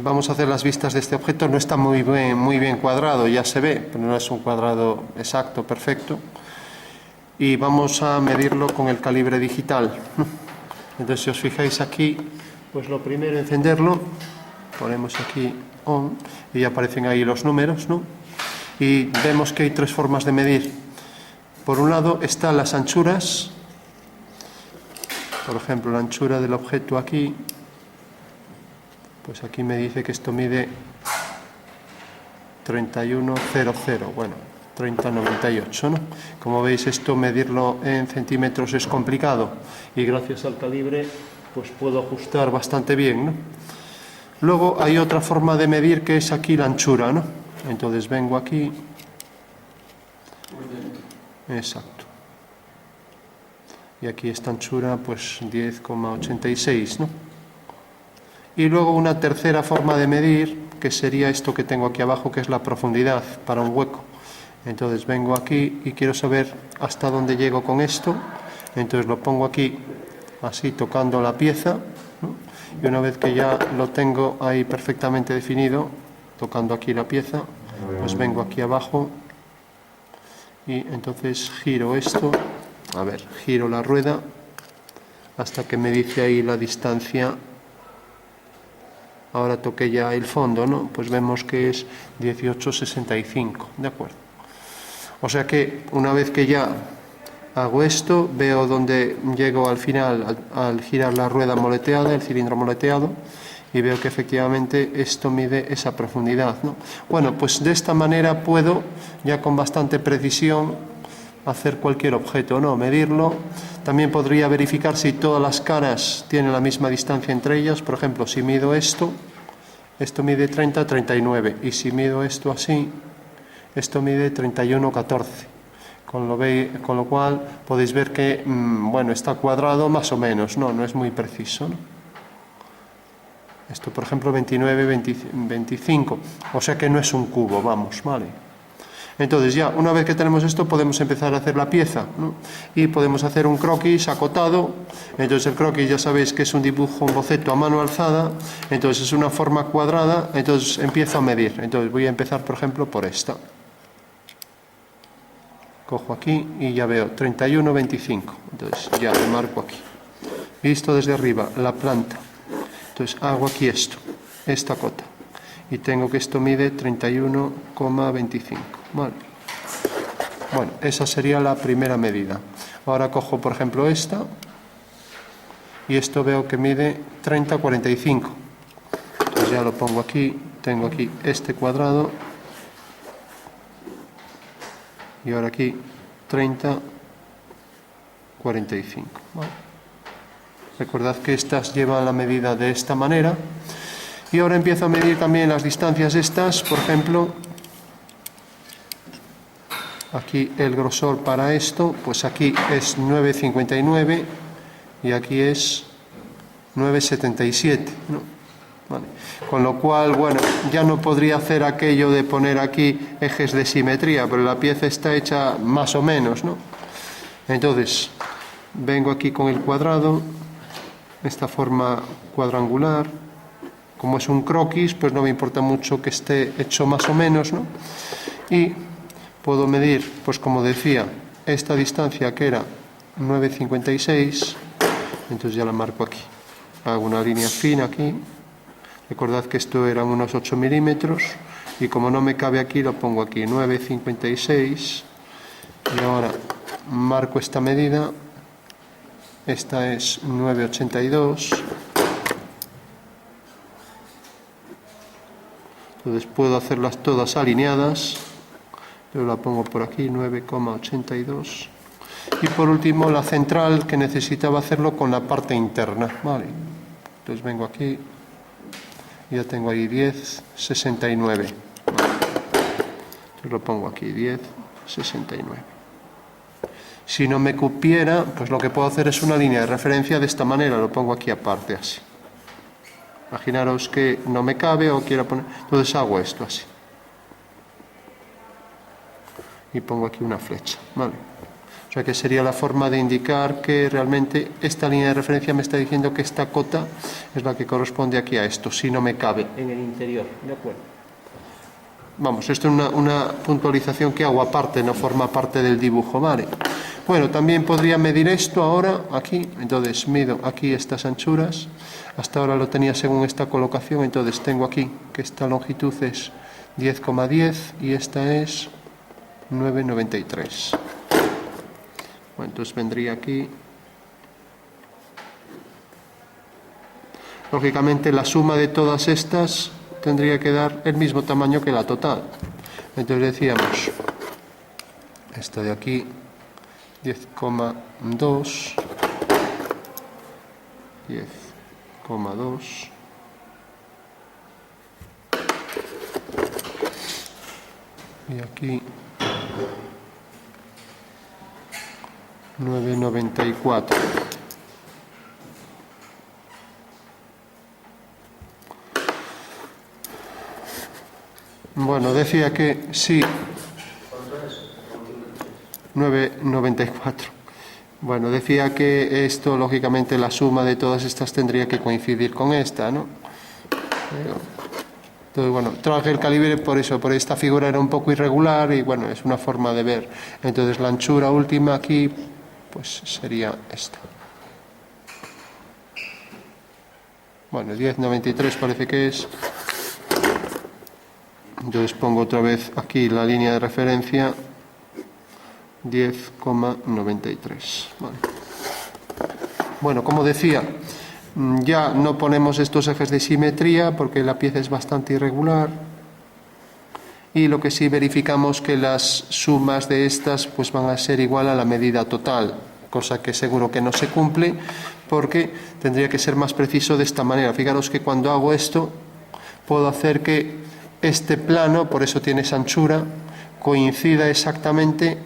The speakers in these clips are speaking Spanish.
vamos a hacer las vistas de este objeto. No está muy bien cuadrado, ya se ve, pero no es un cuadrado exacto, perfecto. Y vamos a medirlo con el calibre digital. Entonces, si os fijáis aquí, pues lo primero, encenderlo. Ponemos aquí on y aparecen ahí los números, ¿no? Y vemos que hay tres formas de medir. Por un lado están las anchuras. Por ejemplo, la anchura del objeto aquí, pues aquí me dice que esto mide 31,00, bueno, 30,98, ¿no? Como veis, esto medirlo en centímetros es complicado y gracias al calibre pues puedo ajustar bastante bien, ¿no? Luego hay otra forma de medir que es aquí la anchura, ¿no? Entonces vengo aquí, exacto, y aquí esta anchura pues 10,86, ¿no? Y luego una tercera forma de medir, que sería esto que tengo aquí abajo, que es la profundidad para un hueco. Entonces vengo aquí y quiero saber hasta dónde llego con esto. Entonces lo pongo aquí, así, tocando la pieza, ¿no? Y una vez que ya lo tengo ahí perfectamente definido, tocando aquí la pieza, pues vengo aquí abajo y entonces giro esto, a ver, giro la rueda hasta que me dice ahí la distancia. Ahora toqué ya el fondo, ¿no? Pues vemos que es 18,65, ¿de acuerdo? O sea que una vez que ya hago esto, veo dónde llego al final al girar la rueda moleteada, el cilindro moleteado, y veo que efectivamente esto mide esa profundidad, ¿no? Bueno, pues de esta manera puedo ya con bastante precisión hacer cualquier objeto, ¿no? Medirlo. También podría verificar si todas las caras tienen la misma distancia entre ellas. Por ejemplo, si mido esto mide 30, 39, y si mido esto así, esto mide 31,14. Con lo cual podéis ver que, bueno, está cuadrado más o menos, no es muy preciso, ¿no? Esto, por ejemplo, 29, 25, o sea que no es un cubo, vamos, ¿vale? Entonces ya, una vez que tenemos esto, podemos empezar a hacer la pieza, ¿no? Y podemos hacer un croquis acotado. Entonces el croquis ya sabéis que es un dibujo, un boceto a mano alzada. Entonces es una forma cuadrada, entonces empiezo a medir. Entonces voy a empezar, por ejemplo, por esta. Cojo aquí y ya veo 31,25. Entonces ya lo marco aquí. Visto desde arriba, la planta. Entonces hago aquí esto, esta cota. Y tengo que esto mide 31,25. Vale. Bueno, esa sería la primera medida. Ahora cojo, por ejemplo, esta. Y esto veo que mide 30,45. Entonces ya lo pongo aquí. Tengo aquí este cuadrado. Y ahora aquí 30,45. Vale. Recordad que estas llevan la medida de esta manera. Y ahora empiezo a medir también las distancias estas. Por ejemplo, aquí el grosor para esto, pues aquí es 9,59 y aquí es 9,77, ¿no? Vale. Con lo cual, bueno, ya no podría hacer aquello de poner aquí ejes de simetría, pero la pieza está hecha más o menos, ¿no? Entonces, vengo aquí con el cuadrado, esta forma cuadrangular. Como es un croquis, pues no me importa mucho que esté hecho más o menos, ¿no? Y puedo medir, pues como decía, esta distancia que era 9,56, entonces ya la marco aquí. Hago una línea fina aquí. Recordad que esto eran unos 8 milímetros y como no me cabe aquí, lo pongo aquí, 9,56. Y ahora marco esta medida. Esta es 9,82. Entonces puedo hacerlas todas alineadas. Yo la pongo por aquí, 9,82. Y por último la central, que necesitaba hacerlo con la parte interna, ¿vale? Entonces vengo aquí y ya tengo ahí 10,69. ¿Vale? Entonces lo pongo aquí, 10,69. Si no me cupiera, pues lo que puedo hacer es una línea de referencia de esta manera, lo pongo aquí aparte, así. Imaginaros que no me cabe o quiero poner... Entonces hago esto así. Y pongo aquí una flecha, ¿vale? O sea que sería la forma de indicar que realmente esta línea de referencia me está diciendo que esta cota es la que corresponde aquí a esto, si no me cabe en el interior. ¿De acuerdo? Vamos, esto es una puntualización que hago aparte, no forma parte del dibujo, ¿vale? Bueno, también podría medir esto ahora, aquí, entonces mido aquí estas anchuras, hasta ahora lo tenía según esta colocación, entonces tengo aquí que esta longitud es 10,10 y esta es 9,93. Bueno, entonces vendría aquí. Lógicamente la suma de todas estas tendría que dar el mismo tamaño que la total. Entonces decíamos, esta de aquí, 10,2, 10,2, y aquí 9,94. Bueno, decía que sí. 9,94. Bueno, decía que esto, lógicamente, la suma de todas estas tendría que coincidir con esta, ¿no? Entonces, bueno, traje el calibre por eso, por esta figura era un poco irregular y, bueno, es una forma de ver. Entonces, la anchura última aquí, pues sería esta. Bueno, 10,93 parece que es. Entonces pongo otra vez aquí la línea de referencia, 10,93. Vale. Bueno, como decía, ya no ponemos estos ejes de simetría porque la pieza es bastante irregular. Y lo que sí verificamos que las sumas de estas pues van a ser igual a la medida total, cosa que seguro que no se cumple porque tendría que ser más preciso de esta manera. Fijaros que cuando hago esto puedo hacer que este plano, por eso tiene esa anchura, coincida exactamente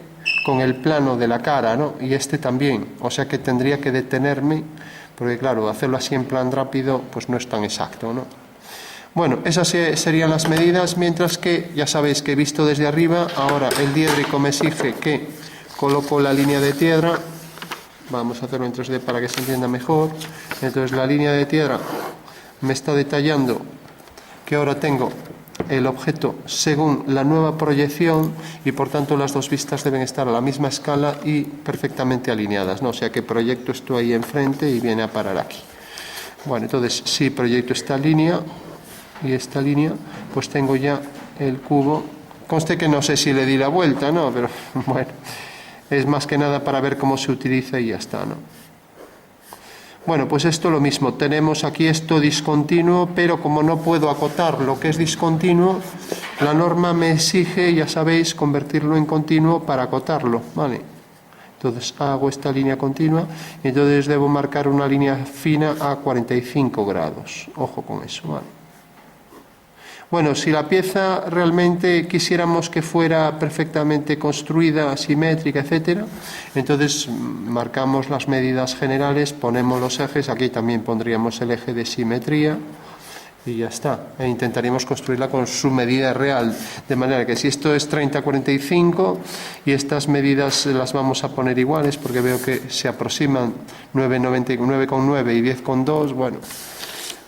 con el plano de la cara, ¿no? Y este también, o sea que tendría que detenerme, porque claro, hacerlo así en plan rápido, pues no es tan exacto, ¿no? Bueno, esas serían las medidas, mientras que ya sabéis que he visto desde arriba, ahora el diédrico me exige que coloco la línea de tierra, vamos a hacerlo en 3D para que se entienda mejor, entonces la línea de tierra me está detallando que ahora tengo el objeto según la nueva proyección y por tanto las dos vistas deben estar a la misma escala y perfectamente alineadas, ¿no? O sea que proyecto esto ahí enfrente y viene a parar aquí. Bueno, entonces si proyecto esta línea y esta línea, pues tengo ya el cubo. Conste que no sé si le di la vuelta, ¿no? Pero bueno, es más que nada para ver cómo se utiliza y ya está, ¿no? Bueno, pues esto lo mismo, tenemos aquí esto discontinuo, pero como no puedo acotar lo que es discontinuo, la norma me exige, ya sabéis, convertirlo en continuo para acotarlo, ¿vale? Entonces hago esta línea continua y entonces debo marcar una línea fina a 45 grados, ojo con eso, ¿vale? Bueno, si la pieza realmente quisiéramos que fuera perfectamente construida, simétrica, etcétera, entonces marcamos las medidas generales, ponemos los ejes, aquí también pondríamos el eje de simetría y ya está. E intentaríamos construirla con su medida real, de manera que si esto es 30-45 y estas medidas las vamos a poner iguales, porque veo que se aproximan 9,9 y 10,2, bueno.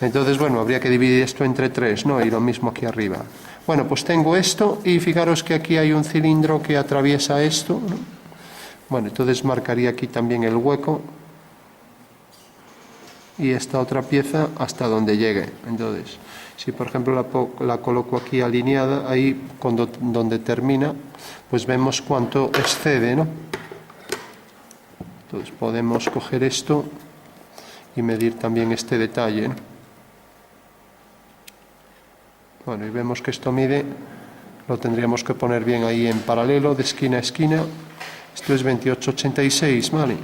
Entonces, bueno, habría que dividir esto entre 3, ¿no? Y lo mismo aquí arriba. Bueno, pues tengo esto y fijaros que aquí hay un cilindro que atraviesa esto, ¿no? Bueno, entonces marcaría aquí también el hueco y esta otra pieza hasta donde llegue. Entonces, si por ejemplo la coloco aquí alineada, ahí donde termina, pues vemos cuánto excede, ¿no? Entonces podemos coger esto y medir también este detalle, ¿no? Bueno, y vemos que esto mide, lo tendríamos que poner bien ahí en paralelo, de esquina a esquina. Esto es 28,86, ¿vale?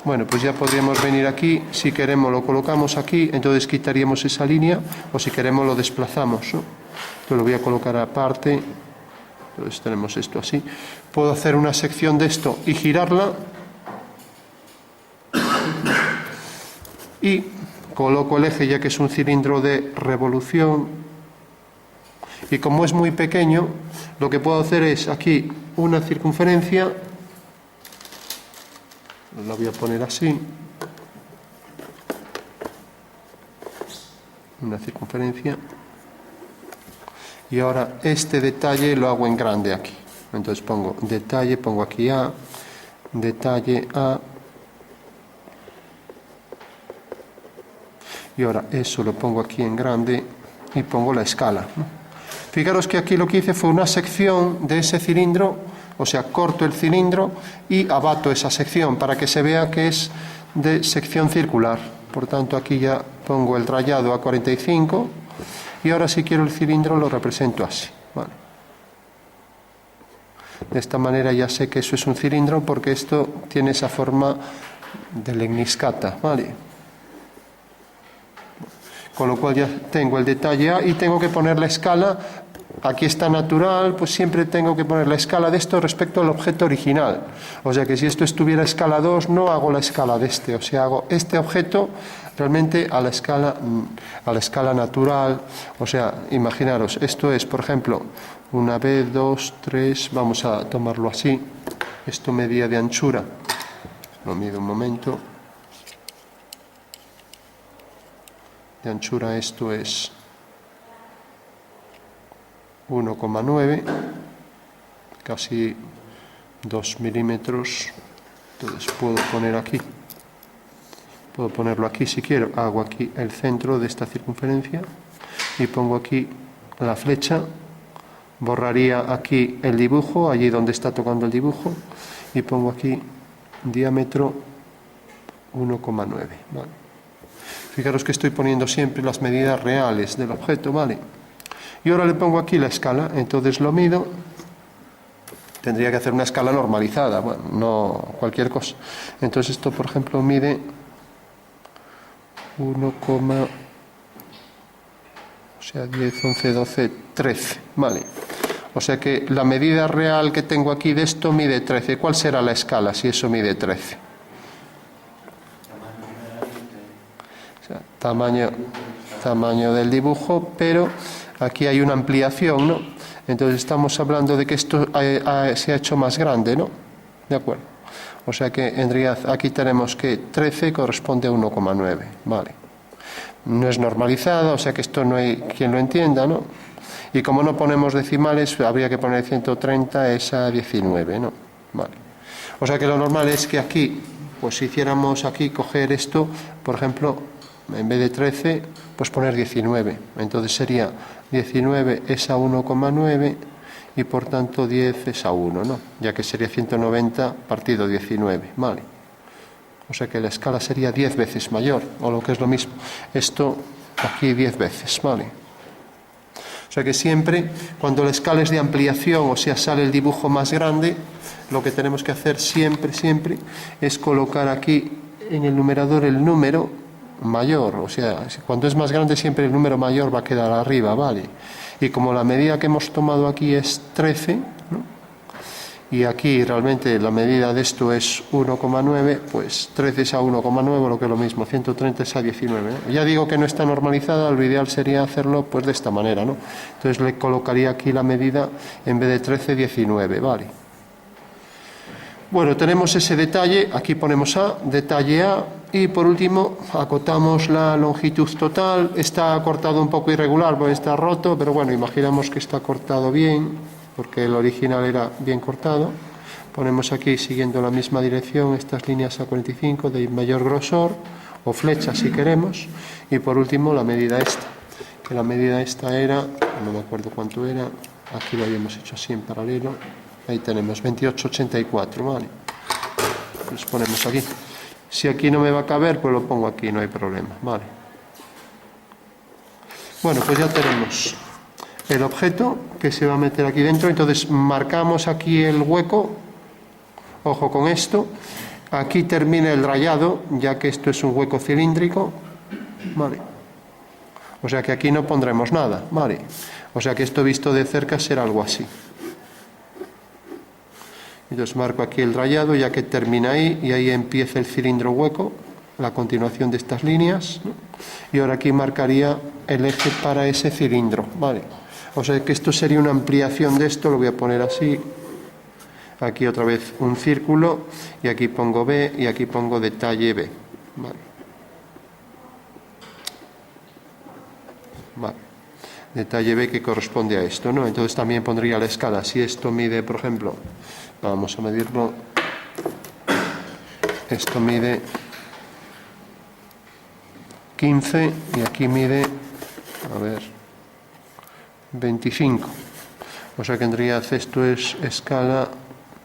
Bueno, pues ya podríamos venir aquí, si queremos lo colocamos aquí, entonces quitaríamos esa línea, o si queremos lo desplazamos, ¿no? Esto lo voy a colocar aparte, entonces tenemos esto así. Puedo hacer una sección de esto y girarla, y coloco el eje, ya que es un cilindro de revolución, y como es muy pequeño, lo que puedo hacer es aquí una circunferencia lo voy a poner así, una circunferencia, y ahora este detalle lo hago en grande aquí. Entonces pongo detalle, pongo aquí A, detalle A, y ahora eso lo pongo aquí en grande y pongo la escala, ¿no? Fijaros que aquí lo que hice fue una sección de ese cilindro, o sea, corto el cilindro y abato esa sección para que se vea que es de sección circular. Por tanto, aquí ya pongo el rayado a 45 y ahora si quiero el cilindro lo represento así, ¿vale? De esta manera ya sé que eso es un cilindro porque esto tiene esa forma de lemniscata, ¿vale? Con lo cual ya tengo el detalle A y tengo que poner la escala. Aquí está natural, pues siempre tengo que poner la escala de esto respecto al objeto original. O sea que si esto estuviera a escala 2, no hago la escala de este. O sea, hago este objeto realmente a la escala natural. O sea, imaginaros, esto es, por ejemplo, una vez, 2, 3, vamos a tomarlo así. Esto medía de anchura. Lo mido un momento. De anchura esto es 1,9, casi 2 milímetros. Entonces puedo poner aquí, puedo ponerlo aquí si quiero. Hago aquí el centro de esta circunferencia y pongo aquí la flecha. Borraría aquí el dibujo, allí donde está tocando el dibujo, y pongo aquí diámetro 1,9, ¿vale? Fijaros que estoy poniendo siempre las medidas reales del objeto, ¿vale? Y ahora le pongo aquí la escala, entonces lo mido. Tendría que hacer una escala normalizada, bueno, no cualquier cosa. Entonces esto, por ejemplo, mide 1, o sea, 10, 11, 12, 13, ¿vale? O sea que la medida real que tengo aquí de esto mide 13. ¿Cuál será la escala si eso mide 13? O sea, tamaño del dibujo, pero aquí hay una ampliación, ¿no? Entonces estamos hablando de que esto se ha hecho más grande, ¿no? De acuerdo. O sea que en realidad aquí tenemos que 13 corresponde a 1,9, ¿vale? No es normalizada, o sea que esto no hay quien lo entienda, ¿no? Y como no ponemos decimales, habría que poner 130 es a 19, ¿no? Vale. O sea que lo normal es que aquí, pues si hiciéramos aquí coger esto, por ejemplo, en vez de 13, pues poner 19. Entonces sería 19 es a 1,9 y por tanto 10 es a 1, ¿no? Ya que sería 190 partido 19, ¿vale? O sea que la escala sería 10 veces mayor, o lo que es lo mismo. Esto aquí 10 veces, ¿vale? O sea que siempre, cuando la escala es de ampliación, o sea, sale el dibujo más grande, lo que tenemos que hacer siempre es colocar aquí en el numerador el número mayor. O sea, cuando es más grande siempre el número mayor va a quedar arriba, ¿vale? Y como la medida que hemos tomado aquí es 13, ¿no? Y aquí realmente la medida de esto es 1,9, pues 13 es a 1,9, lo que es lo mismo, 130 es a 19, ¿no? Ya digo que no está normalizada, lo ideal sería hacerlo pues de esta manera, ¿no? Entonces le colocaría aquí la medida en vez de 13, 19, ¿vale? Bueno, tenemos ese detalle, aquí ponemos A, detalle A, y por último acotamos la longitud total. Está cortado un poco irregular porque está roto, pero bueno, imaginamos que está cortado bien, porque el original era bien cortado. Ponemos aquí, siguiendo la misma dirección, estas líneas A45 de mayor grosor, o flecha si queremos, y por último la medida esta, que la medida esta era, no me acuerdo cuánto era, aquí lo habíamos hecho así en paralelo, ahí tenemos 28,84, ¿vale? Pues ponemos aquí. Si aquí no me va a caber, pues lo pongo aquí, no hay problema, ¿vale? Bueno, pues ya tenemos el objeto que se va a meter aquí dentro. Entonces marcamos aquí el hueco, ojo con esto, aquí termina el rayado, ya que esto es un hueco cilíndrico, ¿vale? O sea que aquí no pondremos nada, ¿vale? O sea que esto visto de cerca será algo así. Entonces marco aquí el rayado, ya que termina ahí, y ahí empieza el cilindro hueco, la continuación de estas líneas, ¿no? Y ahora aquí marcaría el eje para ese cilindro, ¿vale? O sea que esto sería una ampliación de esto, lo voy a poner así, Aquí otra vez un círculo, y aquí pongo B, y aquí pongo detalle B. Vale. Vale. Detalle B que corresponde a esto, ¿no? Entonces también pondría la escala. Si esto mide, por ejemplo, vamos a medirlo, esto mide 15 y aquí mide, a ver, 25. O sea que en realidad esto es escala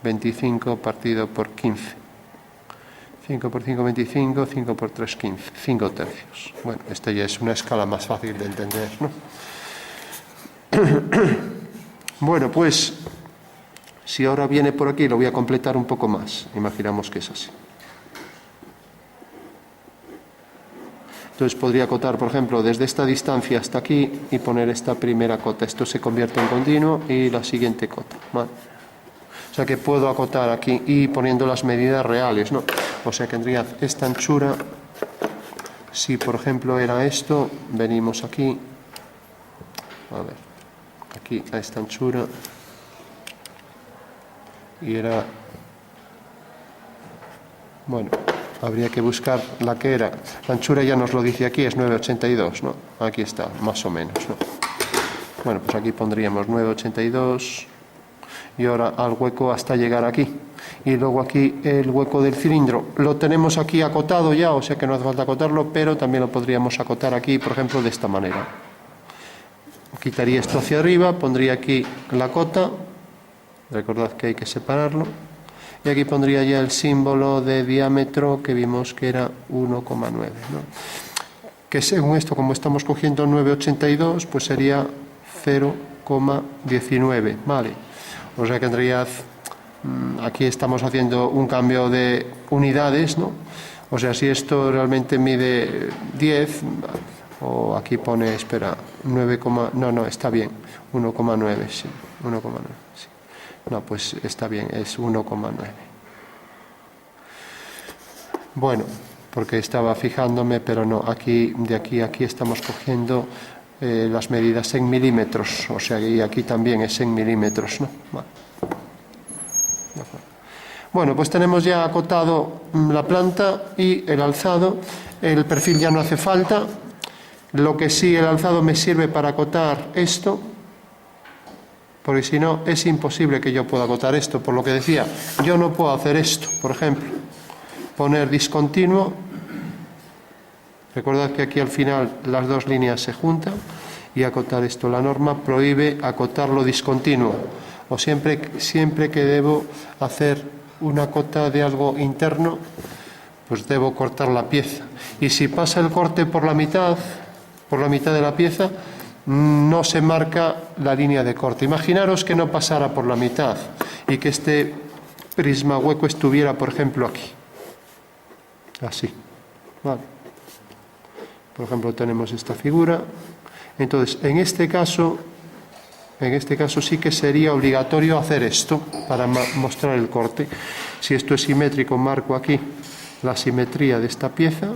25 partido por 15. 5 por 5, 25, 5 por 3, 15. 5 tercios. Bueno, esta ya es una escala más fácil de entender, ¿no? Bueno, pues, si ahora viene por aquí, lo voy a completar un poco más. Imaginamos que es así. Entonces podría acotar, por ejemplo, desde esta distancia hasta aquí y poner esta primera cota. Esto se convierte en continuo y la siguiente cota. ¿Vale? O sea que puedo acotar aquí y poniendo las medidas reales, ¿no? O sea que tendría esta anchura. Si, por ejemplo, era esto, venimos aquí. A ver, aquí a esta anchura. Y era... Bueno... Habría que buscar la que era. La anchura ya nos lo dice aquí, es 9,82, ¿no? Aquí está, más o menos, ¿no? Bueno, pues aquí pondríamos 9,82 y ahora al hueco hasta llegar aquí. Y luego aquí el hueco del cilindro. Lo tenemos aquí acotado ya, o sea que no hace falta acotarlo, pero también lo podríamos acotar aquí, por ejemplo, de esta manera. Quitaría esto hacia arriba, pondría aquí la cota. Recordad que hay que separarlo. Y aquí pondría ya el símbolo de diámetro que vimos que era 1,9, ¿no? Que según esto, como estamos cogiendo 9,82, pues sería 0,19, ¿vale? O sea que en realidad aquí estamos haciendo un cambio de unidades, ¿no? O sea, si esto realmente mide 10, o aquí pone, espera, 9, no, está bien, 1,9, sí, 1,9, sí. No, pues está bien, es 1,9. Bueno, porque estaba fijándome, pero no, aquí, de aquí a aquí estamos cogiendo las medidas en milímetros, o sea, y aquí también es en milímetros, ¿no? Bueno, pues tenemos ya acotado la planta y el alzado. El perfil ya no hace falta. Lo que sí, el alzado me sirve para acotar esto, porque si no es imposible que yo pueda acotar esto. Por lo que decía, yo no puedo hacer esto, por ejemplo, poner discontinuo. Recordad que aquí al final las dos líneas se juntan y acotar esto. La norma prohíbe acotarlo discontinuo, o siempre que debo hacer una cota de algo interno, pues debo cortar la pieza. Y si pasa el corte por la mitad de la pieza, no se marca la línea de corte. Imaginaros que no pasara por la mitad y que este prisma hueco estuviera, por ejemplo, aquí. Así. Vale. Por ejemplo, tenemos esta figura. Entonces, en este caso sí que sería obligatorio hacer esto para mostrar el corte. Si esto es simétrico, marco aquí la simetría de esta pieza.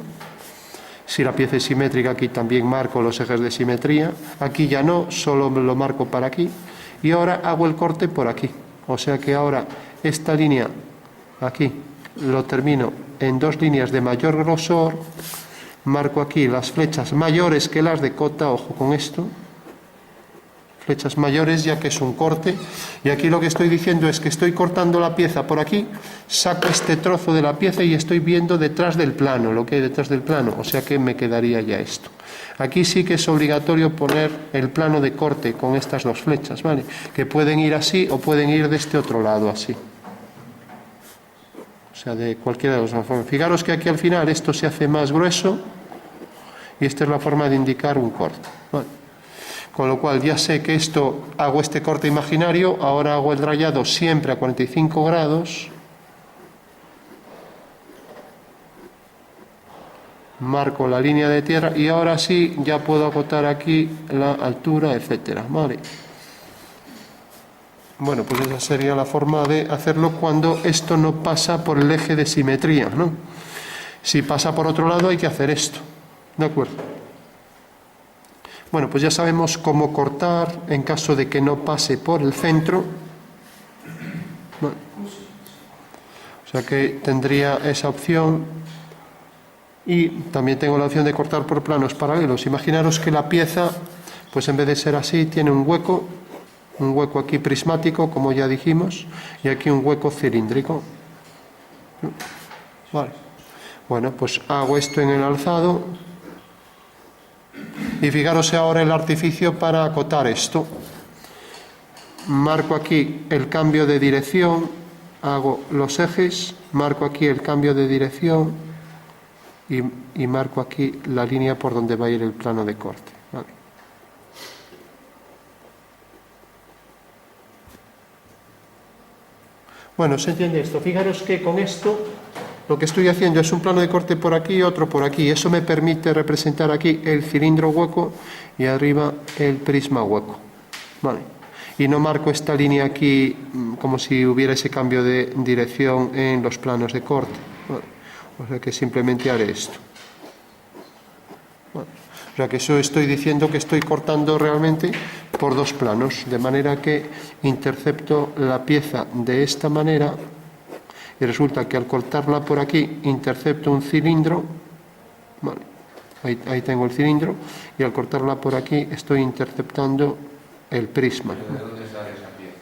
Si la pieza es simétrica, aquí también marco los ejes de simetría. Aquí ya no, solo lo marco para aquí. Y ahora hago el corte por aquí. O sea que ahora esta línea aquí lo termino en dos líneas de mayor grosor. Marco aquí las flechas mayores que las de cota, ojo con esto. Flechas mayores, ya que es un corte, y aquí lo que estoy diciendo es que estoy cortando la pieza por aquí, saco este trozo de la pieza y estoy viendo detrás del plano, lo que hay detrás del plano, o sea que me quedaría ya esto. Aquí sí que es obligatorio poner el plano de corte con estas dos flechas, ¿vale? Que pueden ir así o pueden ir de este otro lado, así. O sea, de cualquiera de las dos formas. Fijaros que aquí al final esto se hace más grueso y esta es la forma de indicar un corte, ¿vale? Con lo cual ya sé que esto, hago este corte imaginario, ahora hago el rayado siempre a 45 grados. Marco la línea de tierra y ahora sí ya puedo acotar aquí la altura, etcétera. Vale. Bueno, pues esa sería la forma de hacerlo cuando esto no pasa por el eje de simetría, ¿no? Si pasa por otro lado hay que hacer esto. ¿De acuerdo? Bueno, pues ya sabemos cómo cortar en caso de que no pase por el centro. Bueno. sea que tendría esa opción. Y también tengo la opción de cortar por planos paralelos. Imaginaros que la pieza, pues en vez de ser así, tiene un hueco aquí prismático, como ya dijimos, y aquí un hueco cilíndrico. Vale. Bueno, pues hago esto en el alzado. Y fijaros ahora el artificio para acotar esto. Marco aquí el cambio de dirección, hago los ejes, marco aquí el cambio de dirección y marco aquí la línea por donde va a ir el plano de corte. Vale. Bueno, se entiende esto. Fijaros que con esto lo que estoy haciendo es un plano de corte por aquí y otro por aquí. Eso me permite representar aquí el cilindro hueco y arriba el prisma hueco. Vale. Y no marco esta línea aquí como si hubiera ese cambio de dirección en los planos de corte. Vale. O sea que simplemente haré esto. Vale. O sea que eso estoy diciendo que estoy cortando realmente por dos planos, de manera que intercepto la pieza de esta manera y resulta que al cortarla por aquí intercepto un cilindro. Vale. Ahí tengo el cilindro y al cortarla por aquí estoy interceptando el prisma. ¿Pero de dónde sale esa pieza?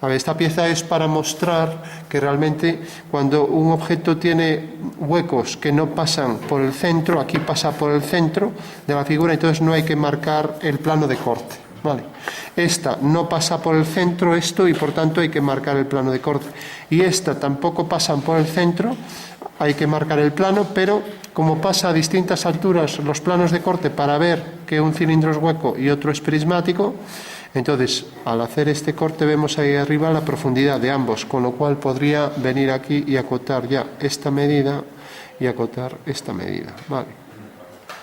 A ver, esta pieza es para mostrar que realmente cuando un objeto tiene huecos que no pasan por el centro, aquí pasa por el centro de la figura, entonces no hay que marcar el plano de corte. Vale. Esta no pasa por el centro, esto, y por tanto hay que marcar el plano de corte. Y esta tampoco pasan por el centro, hay que marcar el plano, pero como pasa a distintas alturas los planos de corte para ver que un cilindro es hueco y otro es prismático, entonces al hacer este corte vemos ahí arriba la profundidad de ambos, con lo cual podría venir aquí y acotar ya esta medida y acotar esta medida. Vale.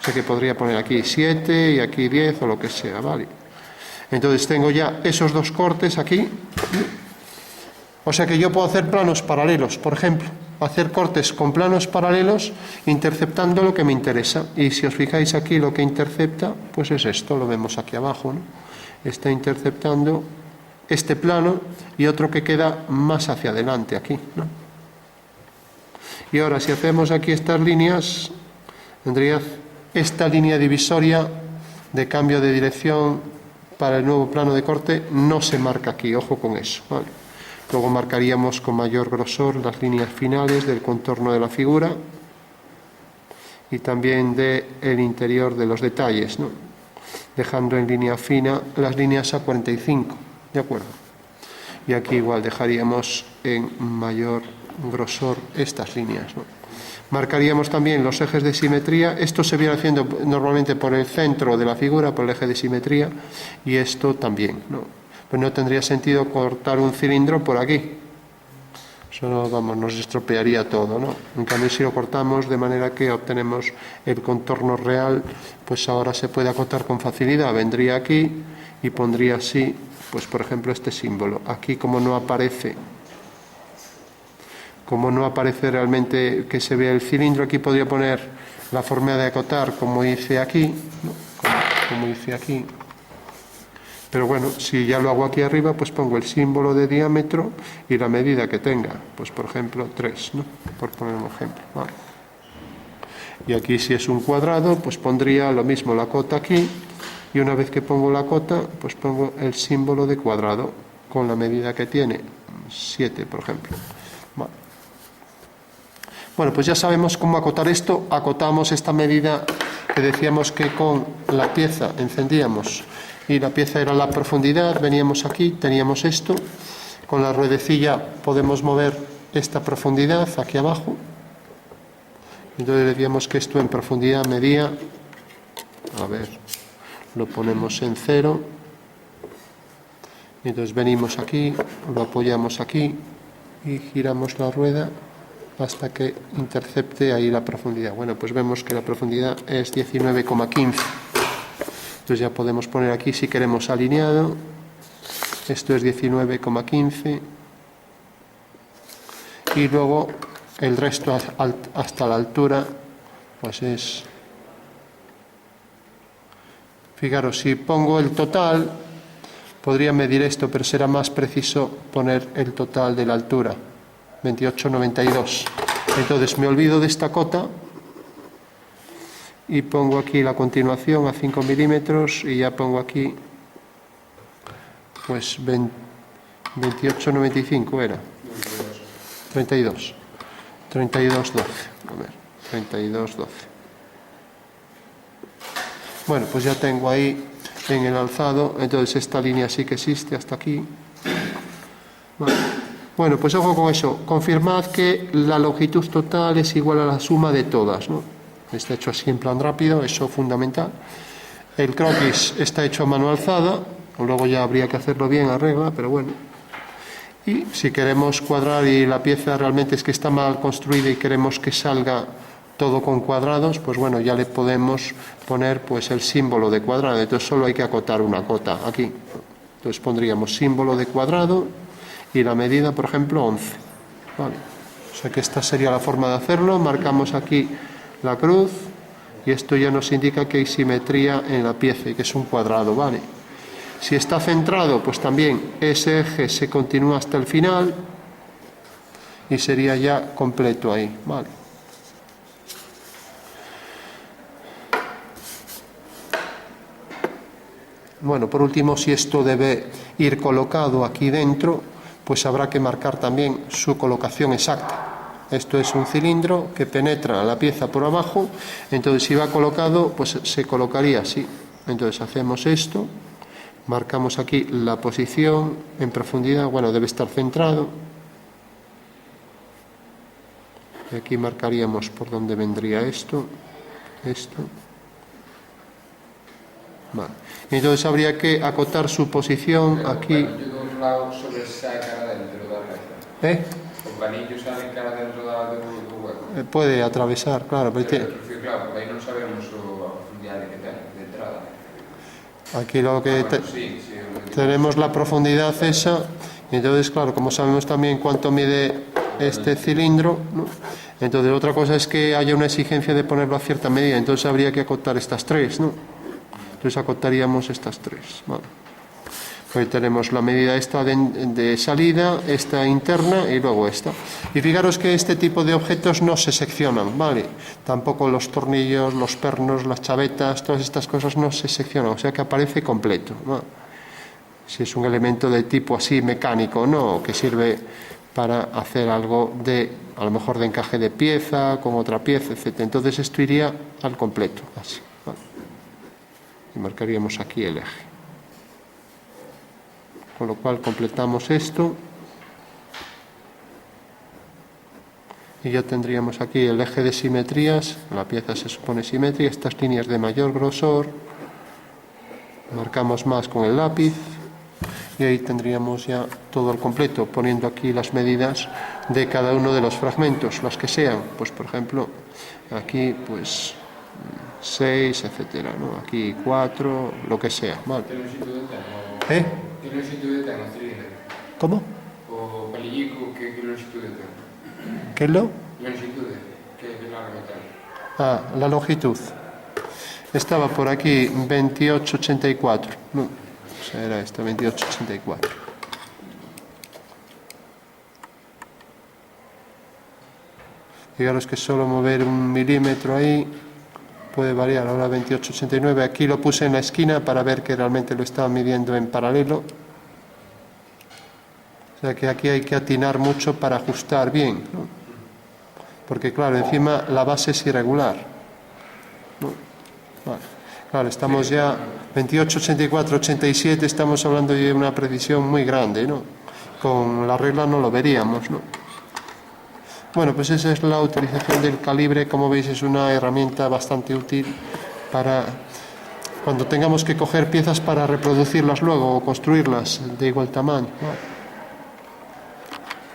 O sea que podría poner aquí 7 y aquí 10 o lo que sea, ¿vale? Entonces tengo ya esos dos cortes aquí. O sea que yo puedo hacer planos paralelos, por ejemplo, hacer cortes con planos paralelos interceptando lo que me interesa. Y si os fijáis aquí lo que intercepta, pues es esto, lo vemos aquí abajo, ¿no? Está interceptando este plano y otro que queda más hacia adelante aquí, ¿no? Y ahora si hacemos aquí estas líneas, tendría esta línea divisoria de cambio de dirección para el nuevo plano de corte, no se marca aquí, ojo con eso, ¿vale? Luego marcaríamos con mayor grosor las líneas finales del contorno de la figura y también del interior de los detalles, ¿no? Dejando en línea fina las líneas A45, ¿de acuerdo? Y aquí igual dejaríamos en mayor grosor estas líneas, ¿no? Marcaríamos también los ejes de simetría. Esto se viene haciendo normalmente por el centro de la figura, por el eje de simetría, y esto también, ¿no? Pues no tendría sentido cortar un cilindro por aquí. Eso, vamos, nos estropearía todo, ¿no? En cambio, si lo cortamos de manera que obtenemos el contorno real, pues ahora se puede acotar con facilidad. Vendría aquí y pondría así, pues por ejemplo, este símbolo. Aquí como no aparece realmente que se vea el cilindro, aquí podría poner la forma de acotar como hice aquí, ¿no? como hice aquí. Pero bueno, si ya lo hago aquí arriba, pues pongo el símbolo de diámetro y la medida que tenga. Pues por ejemplo 3, ¿no? Por poner un ejemplo. Vale. Y aquí si es un cuadrado, pues pondría lo mismo, la cota aquí. Y una vez que pongo la cota, pues pongo el símbolo de cuadrado con la medida que tiene, 7 por ejemplo. Vale. Bueno, pues ya sabemos cómo acotar esto. Acotamos esta medida que decíamos que con la pieza encendíamos y la pieza era la profundidad. Veníamos aquí, teníamos esto. Con la ruedecilla podemos mover esta profundidad aquí abajo. Entonces decíamos que esto en profundidad medía, a ver, lo ponemos en 0. Entonces venimos aquí, lo apoyamos aquí y giramos la rueda hasta que intercepte ahí la profundidad. Bueno, pues vemos que la profundidad es 19,15. Entonces ya podemos poner aquí si queremos alineado. Esto es 19,15. Y luego el resto hasta la altura, pues es... Fijaros, si pongo el total, podría medir esto, pero será más preciso poner el total de la altura. 28,92. Entonces me olvido de esta cota y pongo aquí la continuación a 5 milímetros y ya pongo aquí pues 28,95 era 32, 32,12. A ver, 32,12. Bueno, pues ya tengo ahí en el alzado, entonces esta línea sí que existe hasta aquí. Bueno, pues ojo con eso, confirmad que la longitud total es igual a la suma de todas, ¿no? Está hecho así en plan rápido, eso fundamental. El croquis está hecho a mano alzada, luego ya habría que hacerlo bien a regla, pero bueno. Y si queremos cuadrar y la pieza realmente es que está mal construida y queremos que salga todo con cuadrados, pues bueno, ya le podemos poner pues el símbolo de cuadrado. Entonces solo hay que acotar una cota aquí. Entonces pondríamos símbolo de cuadrado y la medida, por ejemplo, 11. Vale. O sea que esta sería la forma de hacerlo. Marcamos aquí la cruz y esto ya nos indica que hay simetría en la pieza y que es un cuadrado, ¿vale? Si está centrado, pues también ese eje se continúa hasta el final y sería ya completo ahí, ¿vale? Bueno, por último, si esto debe ir colocado aquí dentro, pues habrá que marcar también su colocación exacta. Esto es un cilindro que penetra la pieza por abajo, entonces si va colocado, pues se colocaría así. Entonces hacemos esto, marcamos aquí la posición en profundidad, bueno, debe estar centrado. Y aquí marcaríamos por dónde vendría esto. Vale. Entonces habría que acotar su posición aquí. Os vanillos salen cara dentro do hueco. Puede atravesar, claro. Pero claro, por aí non sabemos a profundidade que ten de entrada. Aquí lo que tenemos la profundidad esa, y entonces claro, como sabemos también cuánto mide este cilindro, ¿no? Entonces otra cosa es que haya una exigencia de ponerlo a cierta medida, entonces habría que acotar estas tres, ¿no? Entonces acotaríamos estas tres, ¿vale? Pues tenemos la medida esta de salida, esta interna y luego esta. Y fijaros que este tipo de objetos no se seccionan, ¿vale? Tampoco los tornillos, los pernos, las chavetas, todas estas cosas no se seccionan, o sea que aparece completo, ¿no? Si es un elemento de tipo así mecánico, ¿no? Que sirve para hacer algo de, a lo mejor de encaje de pieza, con otra pieza, etc. Entonces esto iría al completo, así, ¿vale? Y marcaríamos aquí el eje. Con lo cual completamos esto y ya tendríamos aquí el eje de simetrías, la pieza se supone simétrica, estas líneas de mayor grosor, marcamos más con el lápiz y ahí tendríamos ya todo el completo, poniendo aquí las medidas de cada uno de los fragmentos, las que sean, pues por ejemplo aquí pues 6, etcétera, ¿no? Aquí 4, lo que sea, ¿vale? Que lonxitude ten o cilindro? ¿Cómo? O palillico, que lonxitude ten? ¿Qué es lo? Lonxitude, que largo ten? Ah, la longitud. Estaba por aquí 28,84. No, o sea, era esta, 28,84. Fijaros que solo mover 1 milímetro ahí puede variar. Ahora 28,89. Aquí lo puse en la esquina para ver que realmente lo estaba midiendo en paralelo. O sea que aquí hay que atinar mucho para ajustar bien, ¿no? Porque claro, encima la base es irregular, ¿no? Vale. Claro, estamos ya 28, 84, 87, estamos hablando de una precisión muy grande, ¿no? Con la regla no lo veríamos, ¿no? Bueno, pues esa es la utilización del calibre. Como veis, es una herramienta bastante útil para cuando tengamos que coger piezas para reproducirlas luego o construirlas de igual tamaño, ¿no?